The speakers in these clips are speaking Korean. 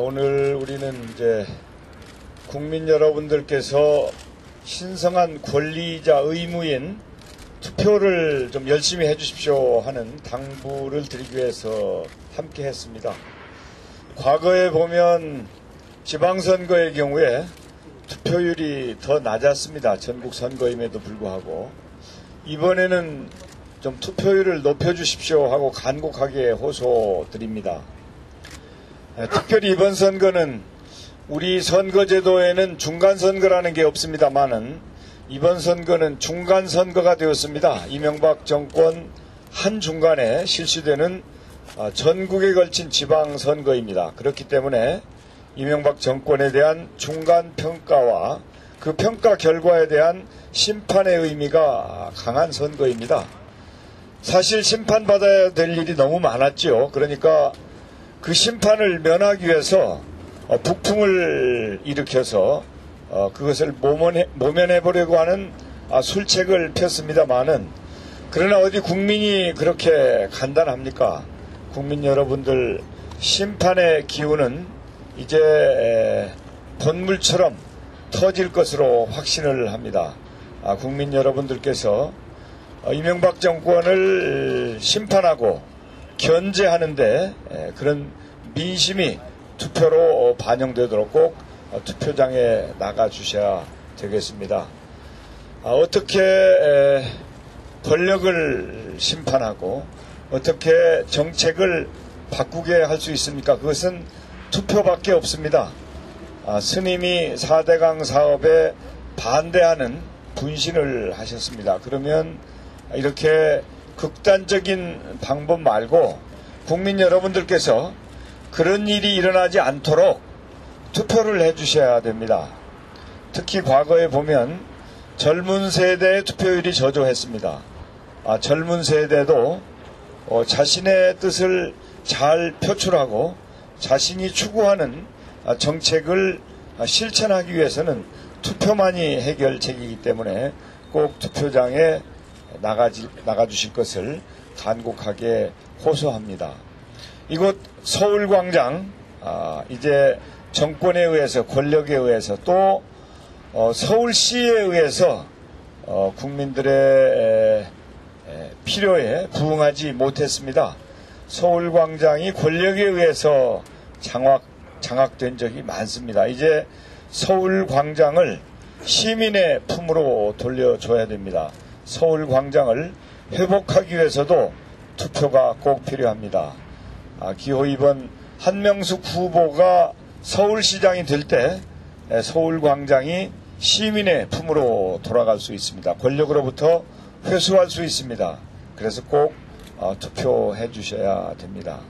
오늘 우리는 이제 국민 여러분들께서 신성한 권리이자 의무인 투표를 좀 열심히 해주십시오 하는 당부를 드리기 위해서 함께 했습니다. 과거에 보면 지방선거의 경우에 투표율이 더 낮았습니다. 전국 선거임에도 불구하고. 이번에는 좀 투표율을 높여주십시오 하고 간곡하게 호소드립니다. 특별히 이번 선거는 우리 선거제도에는 중간선거라는 게 없습니다만은 이번 선거는 중간선거가 되었습니다. 이명박 정권 한중간에 실시되는 전국에 걸친 지방선거입니다. 그렇기 때문에 이명박 정권에 대한 중간평가와 그 평가 결과에 대한 심판의 의미가 강한 선거입니다. 사실 심판받아야 될 일이 너무 많았죠. 그러니까 그 심판을 면하기 위해서 북풍을 일으켜서 그것을 모면해보려고 하는 술책을 폈습니다마는 그러나 어디 국민이 그렇게 간단합니까? 국민 여러분들 심판의 기운은 이제 본물처럼 터질 것으로 확신을 합니다. 국민 여러분들께서 이명박 정권을 심판하고 견제하는데 그런 민심이 투표로 반영되도록 꼭 투표장에 나가주셔야 되겠습니다. 어떻게 권력을 심판하고 어떻게 정책을 바꾸게 할 수 있습니까? 그것은 투표밖에 없습니다. 스님이 4대강 사업에 반대하는 분신을 하셨습니다. 그러면 이렇게 극단적인 방법 말고 국민 여러분들께서 그런 일이 일어나지 않도록 투표를 해주셔야 됩니다. 특히 과거에 보면 젊은 세대의 투표율이 저조했습니다. 젊은 세대도 자신의 뜻을 잘 표출하고 자신이 추구하는 정책을 실천하기 위해서는 투표만이 해결책이기 때문에 꼭 투표장에 나가주실 것을 간곡하게 호소합니다. 이곳 서울광장, 이제 정권에 의해서 권력에 의해서 또 서울시에 의해서 국민들의 필요에 부응하지 못했습니다. 서울광장이 권력에 의해서 장악된 적이 많습니다. 이제 서울광장을 시민의 품으로 돌려줘야 됩니다. 서울광장을 회복하기 위해서도 투표가 꼭 필요합니다. 기호 2번 한명숙 후보가 서울시장이 될 때 서울광장이 시민의 품으로 돌아갈 수 있습니다. 권력으로부터 회수할 수 있습니다. 그래서 꼭 투표해 주셔야 됩니다.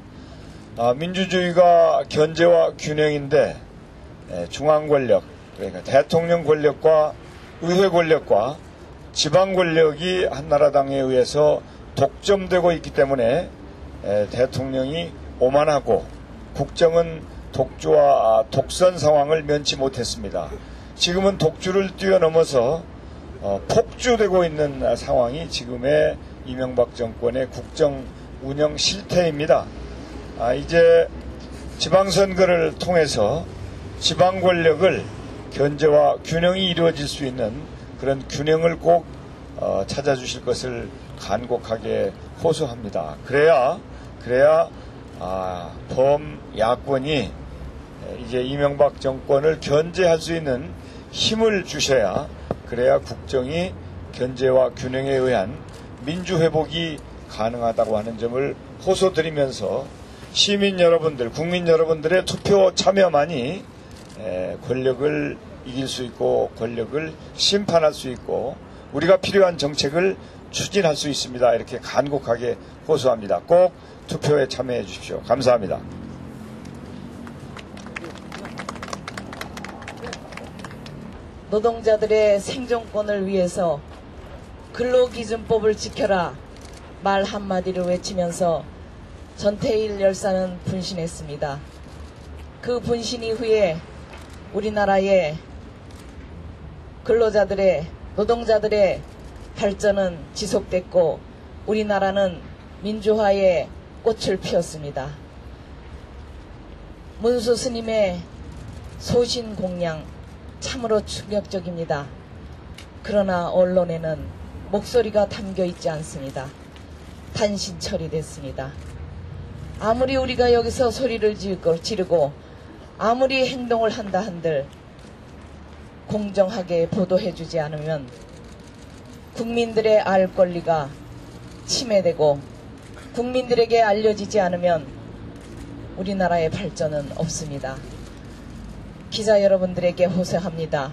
민주주의가 견제와 균형인데 중앙 권력, 그러니까 대통령 권력과 의회 권력과 지방 권력이 한나라당에 의해서 독점되고 있기 때문에 대통령이 오만하고 국정은 독주와 독선 상황을 면치 못했습니다. 지금은 독주를 뛰어넘어서 폭주되고 있는 상황이 지금의 이명박 정권의 국정 운영 실태입니다. 이제 지방선거를 통해서 지방 권력을 견제와 균형이 이루어질 수 있는 그런 균형을 꼭 찾아주실 것을 간곡하게 호소합니다. 그래야 범야권이 이제 이명박 정권을 견제할 수 있는 힘을 주셔야 그래야 국정이 견제와 균형에 의한 민주회복이 가능하다고 하는 점을 호소드리면서 시민 여러분들, 국민 여러분들의 투표 참여만이 권력을 이길 수 있고 권력을 심판할 수 있고 우리가 필요한 정책을 추진할 수 있습니다. 이렇게 간곡하게 호소합니다. 꼭 투표에 참여해 주십시오. 감사합니다. 노동자들의 생존권을 위해서 근로기준법을 지켜라 말 한마디를 외치면서 전태일 열사는 분신했습니다. 그 분신 이후에 우리나라의 근로자들의 노동자들의 발전은 지속됐고 우리나라는 민주화의 꽃을 피웠습니다. 문수 스님의 소신 공양 참으로 충격적입니다. 그러나 언론에는 목소리가 담겨 있지 않습니다. 단신 처리됐습니다. 아무리 우리가 여기서 소리를 지르고 아무리 행동을 한다 한들 공정하게 보도해주지 않으면 국민들의 알 권리가 침해되고 국민들에게 알려지지 않으면 우리나라의 발전은 없습니다. 기자 여러분들에게 호소합니다.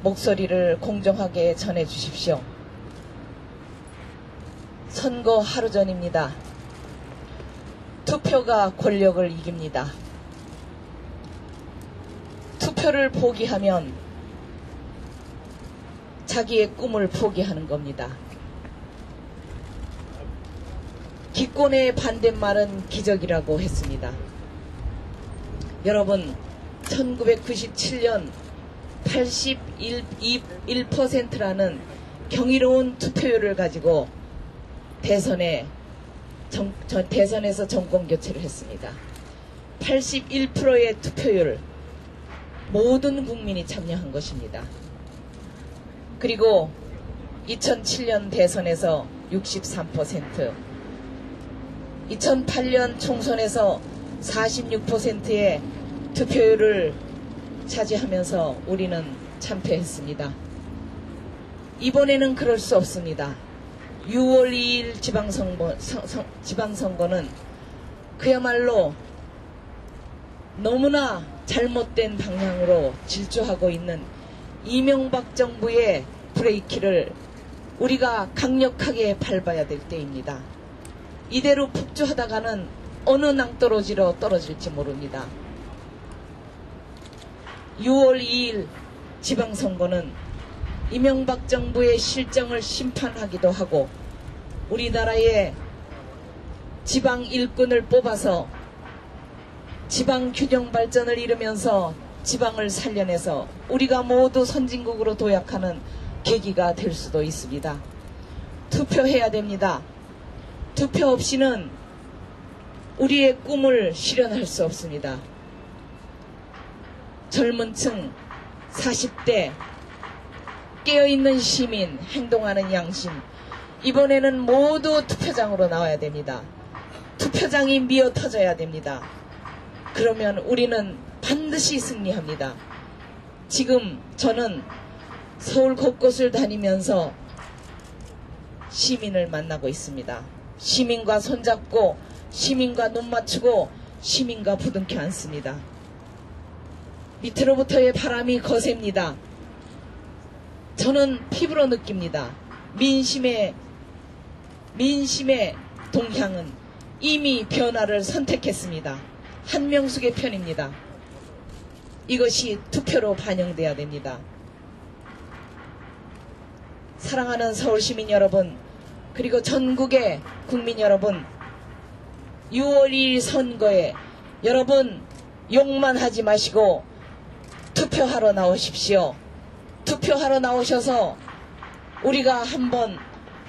목소리를 공정하게 전해주십시오. 선거 하루 전입니다. 투표가 권력을 이깁니다. 투표를 포기하면 자기의 꿈을 포기하는 겁니다. 기권의 반대말은 기적이라고 했습니다. 여러분, 1997년 81%라는 경이로운 투표율을 가지고 대선에서 정권 교체를 했습니다. 81%의 투표율, 모든 국민이 참여한 것입니다. 그리고 2007년 대선에서 63%, 2008년 총선에서 46%의 투표율을 차지하면서 우리는 참패했습니다. 이번에는 그럴 수 없습니다. 6월 2일 지방선거는 그야말로 너무나 잘못된 방향으로 질주하고 있는 이명박 정부의 브레이크를 우리가 강력하게 밟아야 될 때입니다. 이대로 폭주하다가는 어느 낭떠러지로 떨어질지 모릅니다. 6월 2일 지방선거는 이명박 정부의 실정을 심판하기도 하고 우리나라의 지방 일꾼을 뽑아서 지방 균형 발전을 이루면서 지방을 살려내서 우리가 모두 선진국으로 도약하는 계기가 될 수도 있습니다. 투표해야 됩니다. 투표 없이는 우리의 꿈을 실현할 수 없습니다. 젊은 층, 40대, 깨어있는 시민, 행동하는 양심, 이번에는 모두 투표장으로 나와야 됩니다. 투표장이 미어 터져야 됩니다. 그러면 우리는 반드시 승리합니다. 지금 저는 서울 곳곳을 다니면서 시민을 만나고 있습니다. 시민과 손잡고 시민과 눈 맞추고 시민과 부둥켜 앉습니다. 밑으로부터의 바람이 거셉니다. 저는 피부로 느낍니다. 민심의 동향은 이미 변화를 선택했습니다. 한명숙의 편입니다. 이것이 투표로 반영돼야 됩니다. 사랑하는 서울시민 여러분, 그리고 전국의 국민 여러분, 6월 2일 선거에 여러분 욕만 하지 마시고 투표하러 나오십시오. 투표하러 나오셔서 우리가 한번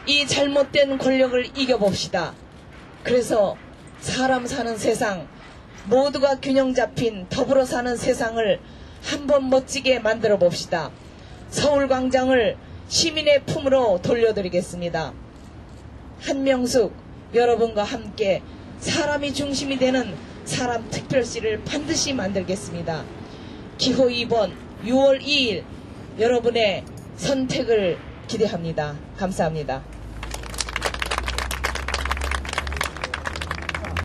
이 잘못된 권력을 이겨봅시다. 그래서 사람 사는 세상, 모두가 균형 잡힌 더불어 사는 세상을 한번 멋지게 만들어 봅시다. 서울광장을 시민의 품으로 돌려드리겠습니다. 한명숙 여러분과 함께 사람이 중심이 되는 사람 특별시를 반드시 만들겠습니다. 기호 2번 6월 2일 여러분의 선택을 기대합니다. 감사합니다.